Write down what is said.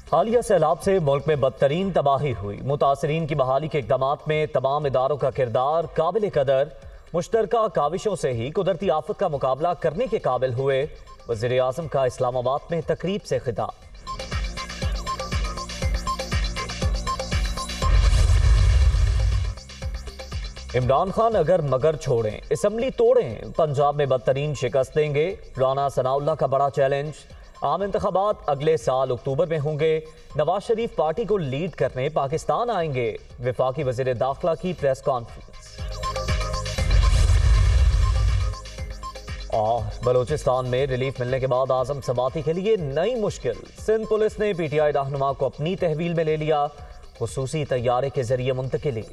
हालिया सैलाब से मुल्क में बदतरीन तबाही हुई। मुतासरीन की बहाली के इकदाम में तमाम इदारों का किरदार काबिल कदर। मुश्तरका काविशों से ही कुदरती आफत का मुकाबला करने के काबिल हुए। वज़ीर आज़म का इस्लामाबाद में तकरीब से खिताब। इमरान खान अगर मगर छोड़ें, असम्बली तोड़ें, पंजाब में बदतरीन शिकस्त देंगे। राना सनाउल्लाह का बड़ा चैलेंज। आम इंतखाबात अगले साल अक्टूबर में होंगे। नवाज शरीफ पार्टी को लीड करने पाकिस्तान आएंगे। वफाकी वज़ीर दाखिला की प्रेस कॉन्फ्रेंस। और बलूचिस्तान में रिलीफ मिलने के बाद आजम समाती के लिए नई मुश्किल। सिंध पुलिस ने PTI रहनुमा को अपनी तहवील में ले लिया। खुसूसी तैयारे के जरिए मुंतकिली।